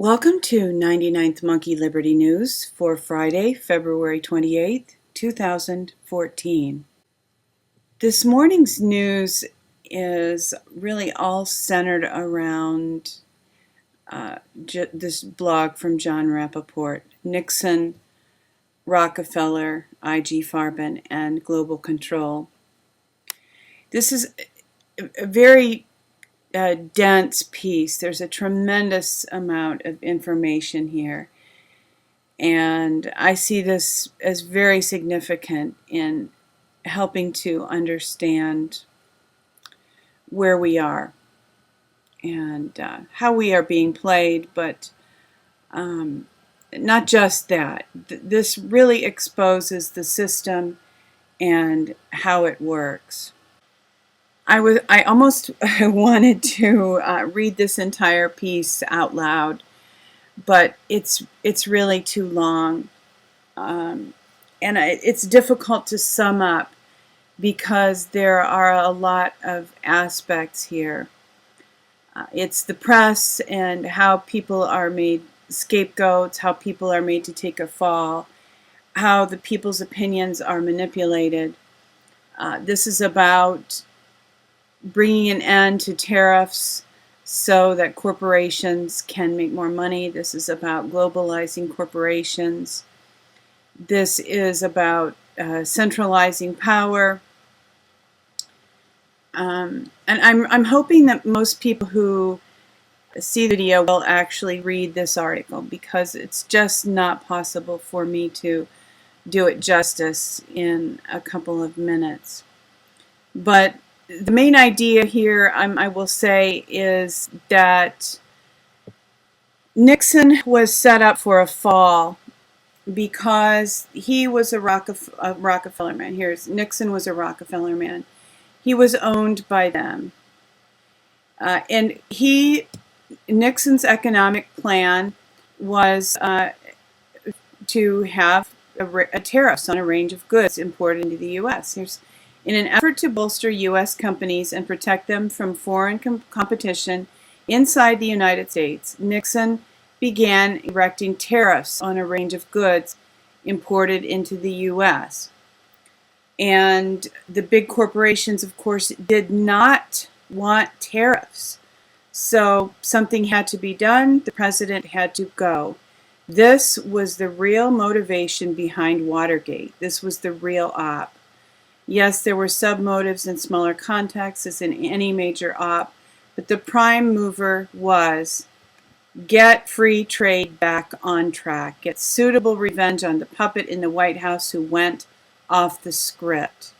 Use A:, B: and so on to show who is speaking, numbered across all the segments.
A: Welcome to 99th Monkey Liberty News for Friday, February 28th, 2014. This morning's news is really all centered around this blog from Jon Rappoport, Nixon, Rockefeller, IG Farben, and Global Control. This is a very dense piece. There's a tremendous amount of information here, and I see this as very significant in helping to understand where we are and how we are being played, but not just that. This really exposes the system and how it works. I almost wanted to read this entire piece out loud, but it's really too long, and it's difficult to sum up because there are a lot of aspects here. It's the press and how people are made scapegoats, how people are made to take a fall, how the people's opinions are manipulated. This is about bringing an end to tariffs so that corporations can make more money. This is about globalizing corporations. This is about centralizing power. And I'm hoping that most people who see the video will actually read this article, because it's just not possible for me to do it justice in a couple of minutes. But the main idea here, I will say, is that Nixon was set up for a fall because he was a Rockefeller man. Nixon was a Rockefeller man. He was owned by them. And Nixon's economic plan was to have a tariffs on a range of goods imported into the U.S. In an effort to bolster U.S. companies and protect them from foreign competition inside the United States, Nixon began erecting tariffs on a range of goods imported into the U.S. And the big corporations, of course, did not want tariffs. So something had to be done. The president had to go. This was the real motivation behind Watergate. This was the real op. Yes, there were sub-motives in smaller contexts, as in any major op, but the prime mover was get free trade back on track, get suitable revenge on the puppet in the White House who went off the script.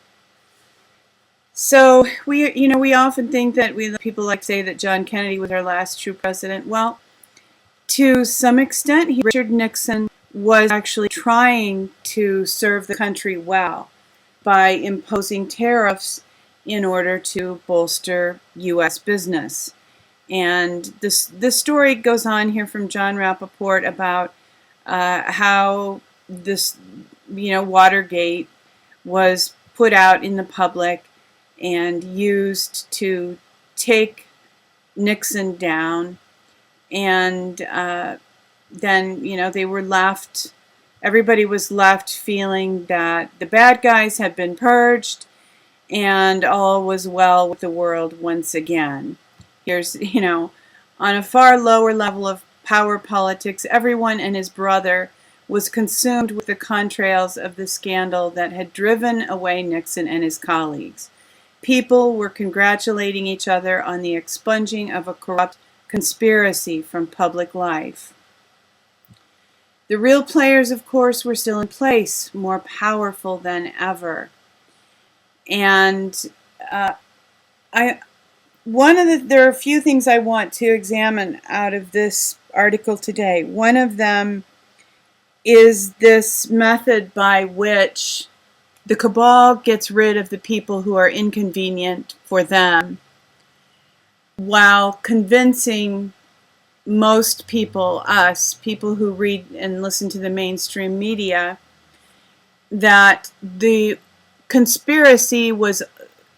A: So we often think that people like to say that John Kennedy was our last true president. Well, to some extent, Richard Nixon was actually trying to serve the country well by imposing tariffs in order to bolster U.S. business. And this story goes on here from Jon Rappoport about how this, Watergate was put out in the public and used to take Nixon down. And then, they were left. Everybody was left feeling that the bad guys had been purged and all was well with the world once again. Here's, on a far lower level of power politics, everyone and his brother was consumed with the contrails of the scandal that had driven away Nixon and his colleagues. People were congratulating each other on the expunging of a corrupt conspiracy from public life. The real players, of course, were still in place, more powerful than ever. And there are a few things I want to examine out of this article today. One of them is this method by which the cabal gets rid of the people who are inconvenient for them, while convincing most people, people who read and listen to the mainstream media, that the conspiracy was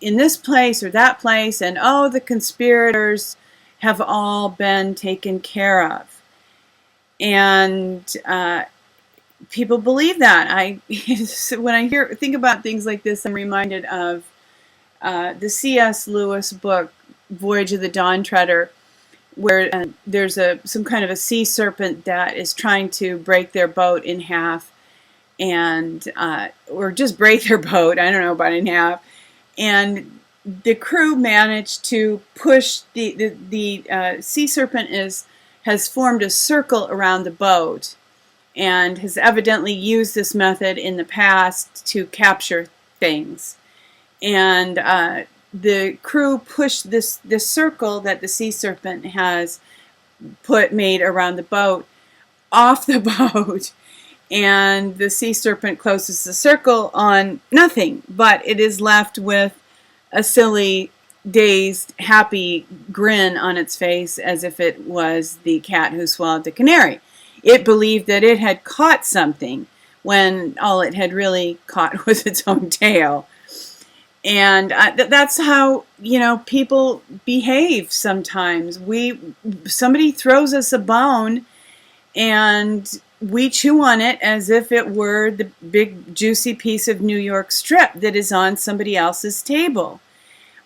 A: in this place or that place, and the conspirators have all been taken care of. And people believe that. When I think about things like this, I'm reminded of the C.S. Lewis book, Voyage of the Dawn Treader, where there's some kind of a sea serpent that is trying to break their boat in half, and or just break their boat, I don't know, about in half. And the crew managed to push the sea serpent has formed a circle around the boat, and has evidently used this method in the past to capture things. And the crew pushed this circle that the sea serpent has made around the boat off the boat, and the sea serpent closes the circle on nothing, but it is left with a silly, dazed, happy grin on its face, as if it was the cat who swallowed the canary. It believed that it had caught something when all it had really caught was its own tail. And that's how, people behave sometimes. Somebody throws us a bone, and we chew on it as if it were the big juicy piece of New York strip that is on somebody else's table.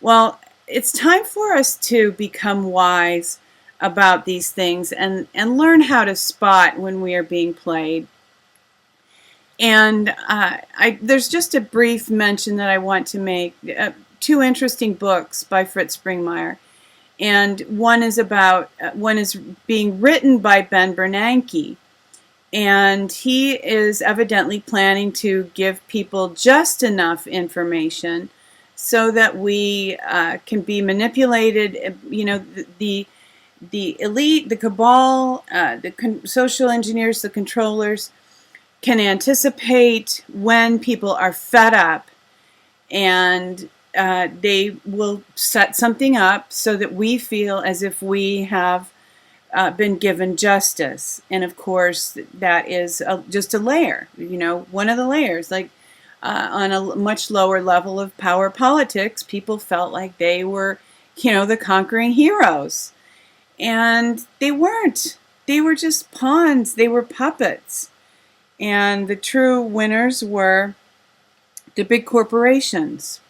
A: Well, it's time for us to become wise about these things and learn how to spot when we are being played. And there's just a brief mention that I want to make. Two interesting books by Fritz Springmeier. And one is being written by Ben Bernanke. And he is evidently planning to give people just enough information so that we can be manipulated. The elite, the cabal, the social engineers, the controllers can anticipate when people are fed up, and they will set something up so that we feel as if we have been given justice. And of course, that is just a layer, one of the layers. Like on a much lower level of power politics, people felt like they were, the conquering heroes. And they weren't. They were just pawns. They were puppets. And the true winners were the big corporations.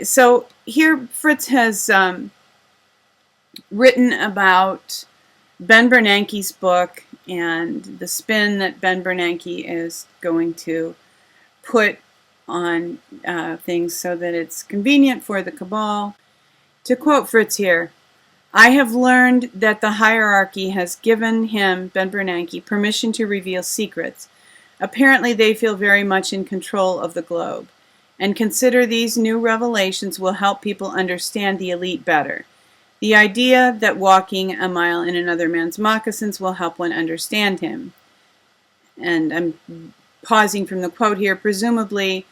A: So here Fritz has written about Ben Bernanke's book and the spin that Ben Bernanke is going to put on things so that it's convenient for the cabal. To quote Fritz here, "I have learned that the hierarchy has given him, Ben Bernanke, permission to reveal secrets. Apparently they feel very much in control of the globe, and consider these new revelations will help people understand the elite better. The idea that walking a mile in another man's moccasins will help one understand him." And I'm pausing from the quote here, presumably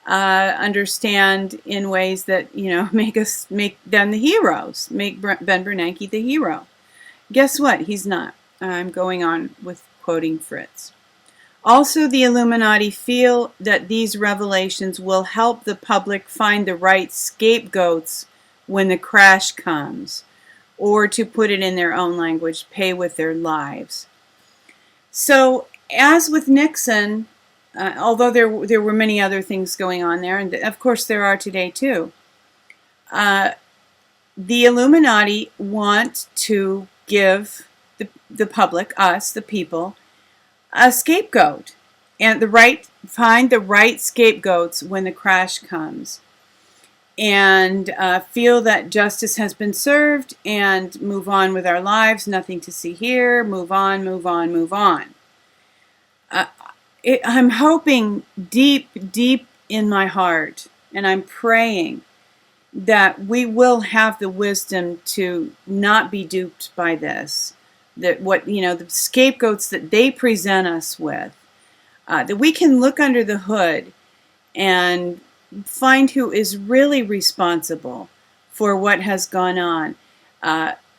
A: understand in ways that, make them the heroes, make Ben Bernanke the hero. Guess what? He's not. I'm going on with quoting Fritz. "Also, the Illuminati feel that these revelations will help the public find the right scapegoats when the crash comes, or to put it in their own language, pay with their lives." So, as with Nixon, although there were many other things going on there, and of course there are today too, the Illuminati want to give the public, us, the people, a scapegoat, and find the right scapegoats when the crash comes, and feel that justice has been served, and move on with our lives, nothing to see here, move on, move on, move on. I'm hoping deep, deep in my heart, and I'm praying that we will have the wisdom to not be duped by this. That the scapegoats that they present us with, that we can look under the hood and find who is really responsible for what has gone on.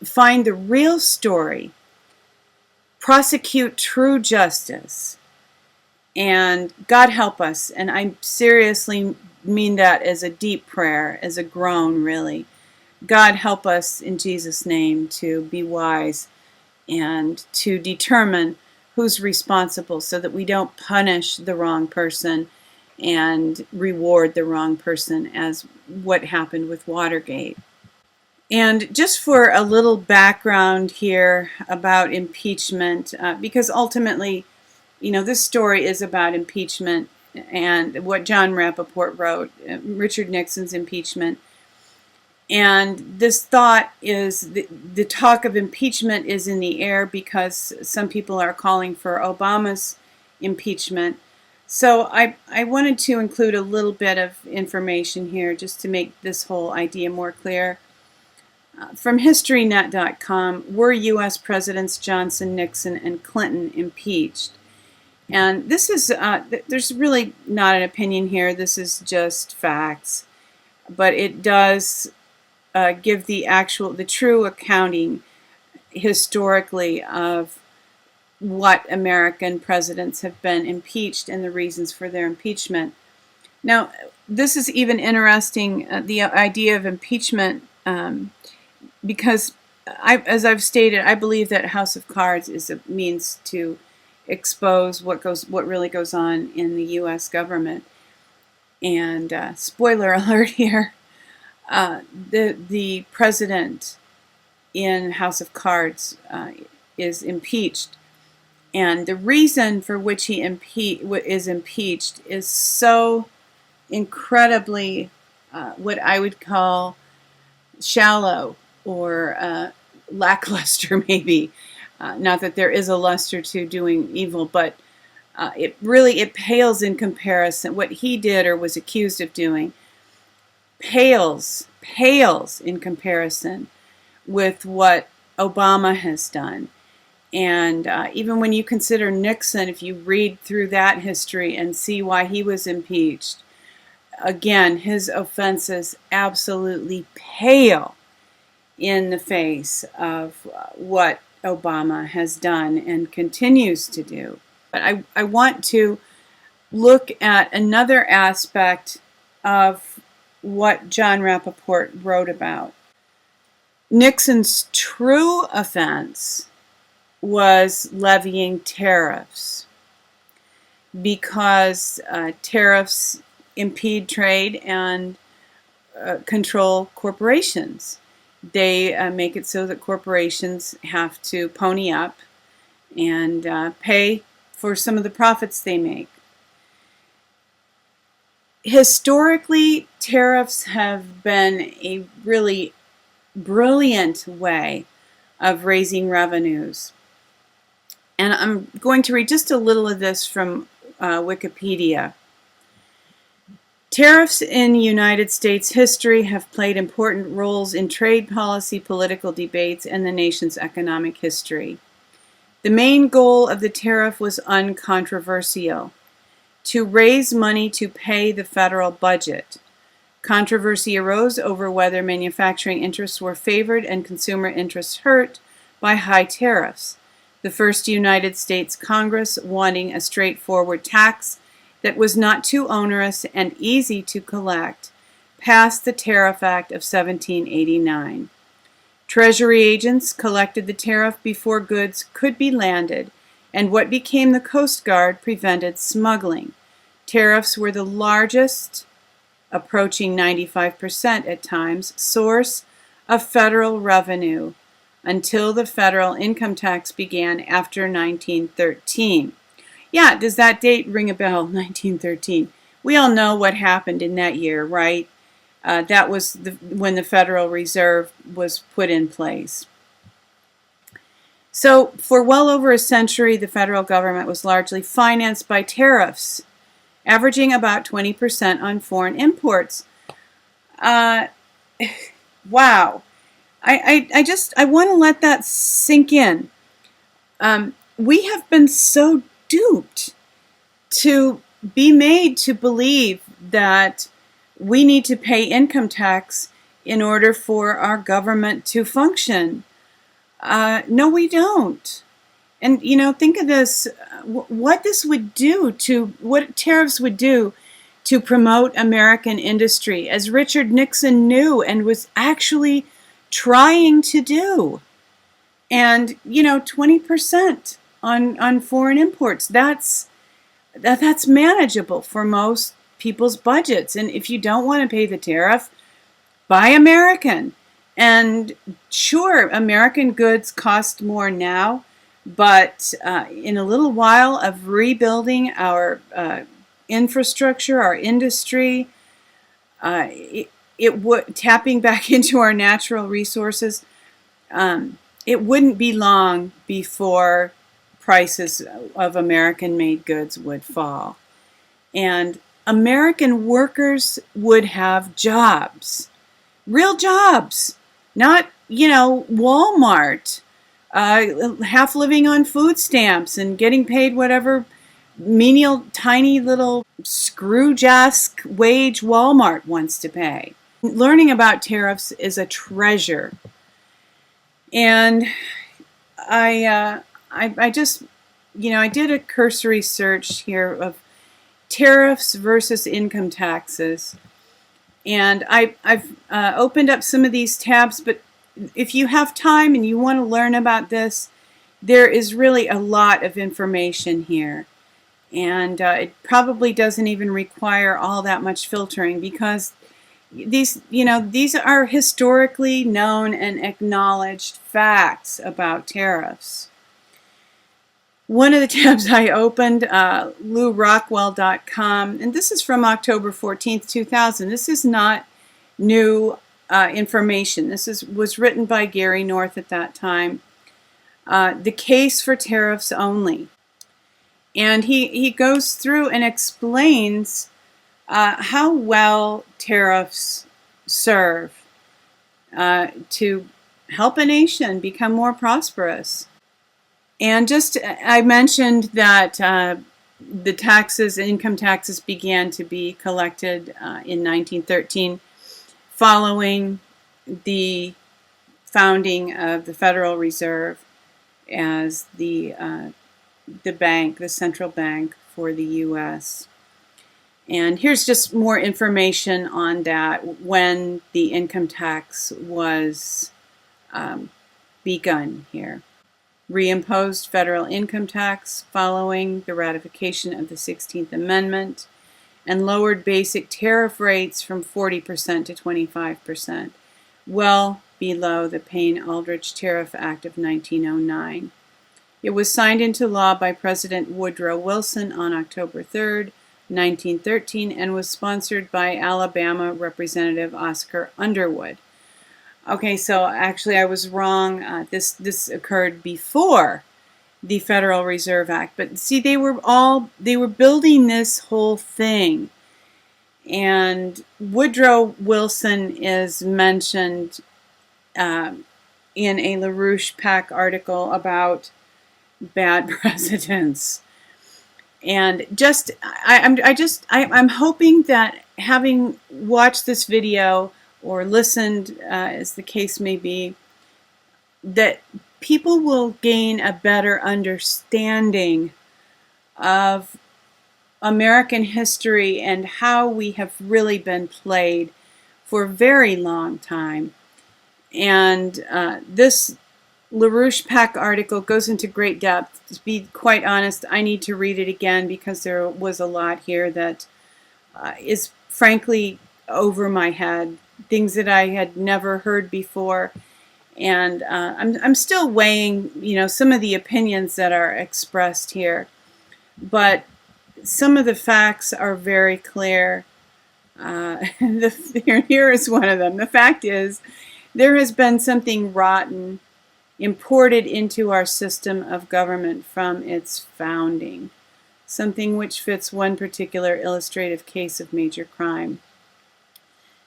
A: Find the real story, prosecute true justice, and God help us. And I seriously mean that as a deep prayer, as a groan, really. God help us in Jesus' name to be wise and to determine who's responsible so that we don't punish the wrong person and reward the wrong person, as what happened with Watergate. And just for a little background here about impeachment, because ultimately, this story is about impeachment and what Jon Rappoport wrote, Richard Nixon's impeachment. And this thought is, the talk of impeachment is in the air because some people are calling for Obama's impeachment. So I wanted to include a little bit of information here just to make this whole idea more clear. From HistoryNet.com, were U.S. Presidents Johnson, Nixon, and Clinton impeached? And this is, there's really not an opinion here. This is just facts. But it does give the true accounting historically of what American presidents have been impeached and the reasons for their impeachment. Now, this is even interesting, the idea of impeachment, because as I've stated, I believe that House of Cards is a means to expose what really goes on in the U.S. government. And spoiler alert here, the president in House of Cards is impeached. And the reason for which he is impeached is so incredibly what I would call shallow or lackluster, maybe. Not that there is a luster to doing evil, but it pales in comparison. What he did or was accused of doing pales in comparison with what Obama has done. And even when you consider Nixon, if you read through that history and see why he was impeached, again, his offenses absolutely pale in the face of what Obama has done and continues to do. But I want to look at another aspect of what Jon Rappoport wrote about. Nixon's true offense was levying tariffs, because tariffs impede trade and control corporations. They make it so that corporations have to pony up and pay for some of the profits they make. Historically, tariffs have been a really brilliant way of raising revenues. And I'm going to read just a little of this from Wikipedia. Tariffs in United States history have played important roles in trade policy, political debates, and the nation's economic history. The main goal of the tariff was uncontroversial: to raise money to pay the federal budget. Controversy arose over whether manufacturing interests were favored and consumer interests hurt by high tariffs. The first United States Congress, wanting a straightforward tax that was not too onerous and easy to collect, passed the Tariff Act of 1789. Treasury agents collected the tariff before goods could be landed, and what became the Coast Guard prevented smuggling. Tariffs were the largest, approaching 95% at times, source of federal revenue until the federal income tax began after 1913. Yeah, does that date ring a bell? 1913. We all know what happened in that year, right? That was when the Federal Reserve was put in place. So for well over a century, the federal government was largely financed by tariffs, averaging about 20% on foreign imports. Wow. I want to let that sink in. We have been so duped to be made to believe that we need to pay income tax in order for our government to function. No, we don't. And, think of this, what tariffs would do to promote American industry, as Richard Nixon knew and was actually trying to do. And 20% on foreign imports. That's manageable for most people's budgets. And if you don't want to pay the tariff, buy American. And sure, American goods cost more now, but in a little while of rebuilding our infrastructure, our industry, it would tapping back into our natural resources. It wouldn't be long before prices of American-made goods would fall, and American workers would have jobs, real jobs, not Walmart, half living on food stamps and getting paid whatever menial, tiny little Scrooge-esque wage Walmart wants to pay. Learning about tariffs is a treasure. And I just, I did a cursory search here of tariffs versus income taxes. And I've opened up some of these tabs, but if you have time and you want to learn about this, there is really a lot of information here. And it probably doesn't even require all that much filtering, because these are historically known and acknowledged facts about tariffs. One of the tabs I opened, LouRockwell.com, and this is from October 14th, 2000. This is not new information. This was written by Gary North at that time. The case for tariffs only. And he goes through and explains how well tariffs serve to help a nation become more prosperous. And just, I mentioned that the taxes, income taxes, began to be collected in 1913 following the founding of the Federal Reserve as the bank, the central bank for the U.S. And here's just more information on that, when the income tax was begun here. Reimposed federal income tax following the ratification of the 16th Amendment, and lowered basic tariff rates from 40% to 25%, well below the Payne-Aldrich Tariff Act of 1909. It was signed into law by President Woodrow Wilson on October 3rd, 1913, and was sponsored by Alabama Representative Oscar Underwood. Okay, so actually I was wrong. This occurred before the Federal Reserve Act, but see, they were building this whole thing, and Woodrow Wilson is mentioned in a LaRouche Pack article about bad presidents. And I'm hoping that, having watched this video or listened, as the case may be, that people will gain a better understanding of American history and how we have really been played for a very long time. And this LaRouche Pack article goes into great depth. To be quite honest, I need to read it again, because there was a lot here that is frankly over my head, things that I had never heard before. And I'm still weighing, some of the opinions that are expressed here, but some of the facts are very clear. Here is one of them. The fact is, there has been something rotten imported into our system of government from its founding, something which fits one particular illustrative case of major crime.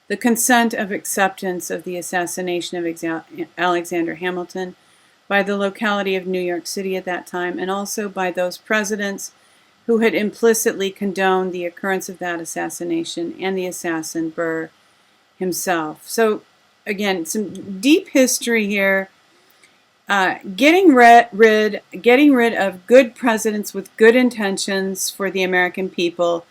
A: The consent of acceptance of the assassination of Alexander Hamilton by the locality of New York City at that time, and also by those presidents who had implicitly condoned the occurrence of that assassination, and the assassin Burr himself. So again, some deep history here. Getting rid of good presidents with good intentions for the American people,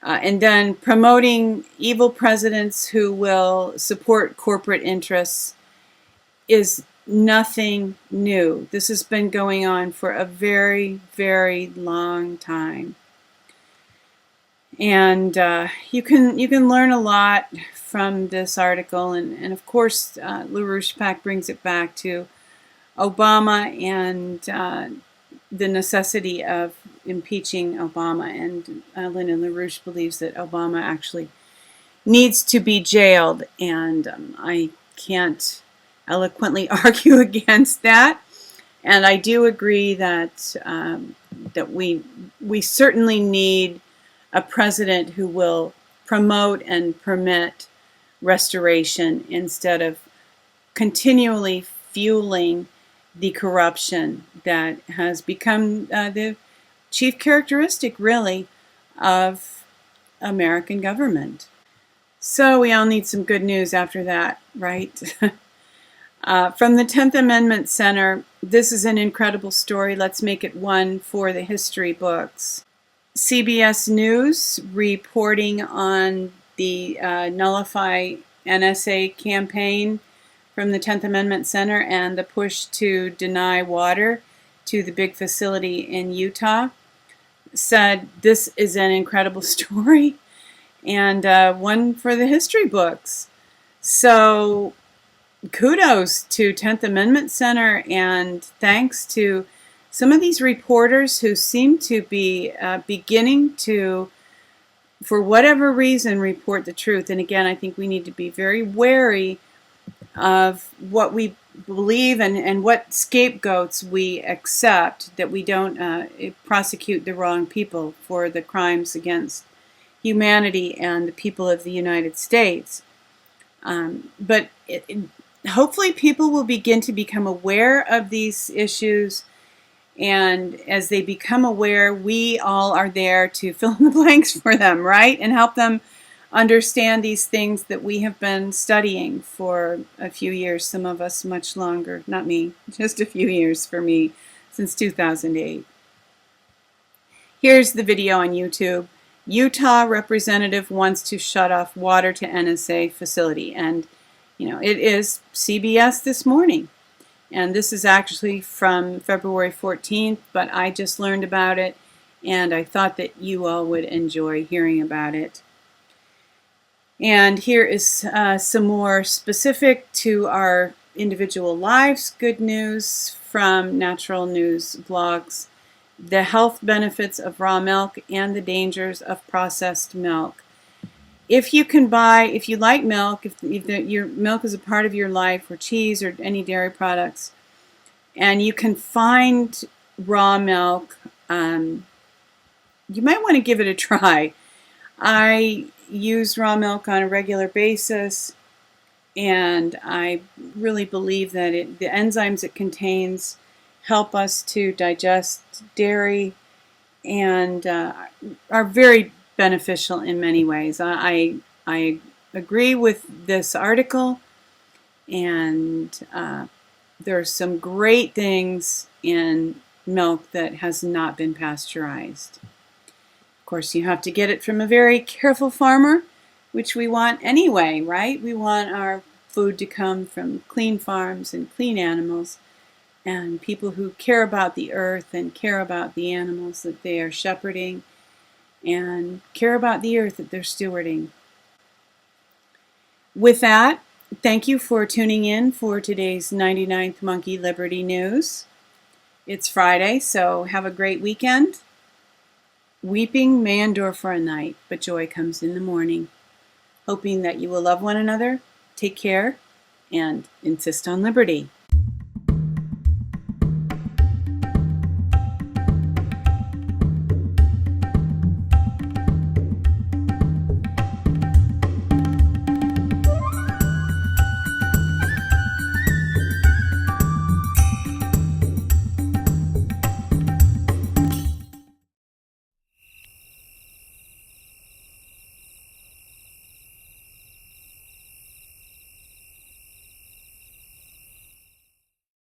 A: and then promoting evil presidents who will support corporate interests, is nothing new. This has been going on for a very, very long time. And you can learn a lot from this article, and of course LaRouche PAC brings it back to Obama and the necessity of impeaching Obama. And Lyndon LaRouche believes that Obama actually needs to be jailed, and I can't eloquently argue against that. And I do agree that that we certainly need a president who will promote and permit restoration instead of continually fueling the corruption that has become the chief characteristic, really, of American government. So we all need some good news after that, right? From the 10th Amendment Center, this is an incredible story. Let's make it one for the history books. CBS News reporting on the Nullify NSA campaign from the 10th Amendment Center and the push to deny water to the big facility in Utah, said this is an incredible story and one for the history books. So kudos to 10th Amendment Center, and thanks to some of these reporters who seem to be beginning to, for whatever reason, report the truth. And again, I think we need to be very wary of what we believe and what scapegoats we accept, that we don't prosecute the wrong people for the crimes against humanity and the people of the United States. But hopefully people will begin to become aware of these issues, and as they become aware, we all are there to fill in the blanks for them, right? And help them understand these things that we have been studying for a few years, some of us much longer. Not me, just a few years for me, since 2008. Here's the video on YouTube. Utah representative wants to shut off water to NSA facility. And, you know, it is CBS this morning. And this is actually from February 14th, but I just learned about it, and I thought that you all would enjoy hearing about it. And here is some more specific to our individual lives good news from Natural News blogs. The health benefits of raw milk and the dangers of processed milk. If you can buy, if you like milk, if your milk is a part of your life, or cheese or any dairy products, and you can find raw milk, you might want to give it a try. I use raw milk on a regular basis, and I really believe that the enzymes it contains help us to digest dairy and are very beneficial in many ways. I agree with this article, and there are some great things in milk that has not been pasteurized. Of course, you have to get it from a very careful farmer, which we want anyway, right? We want our food to come from clean farms and clean animals, and people who care about the earth and care about the animals that they are shepherding and care about the earth that they're stewarding. With that, thank you for tuning in for today's 99th Monkey Liberty News. It's Friday, so have a great weekend. Weeping may endure for a night, but joy comes in the morning. Hoping that you will love one another, take care, and insist on liberty.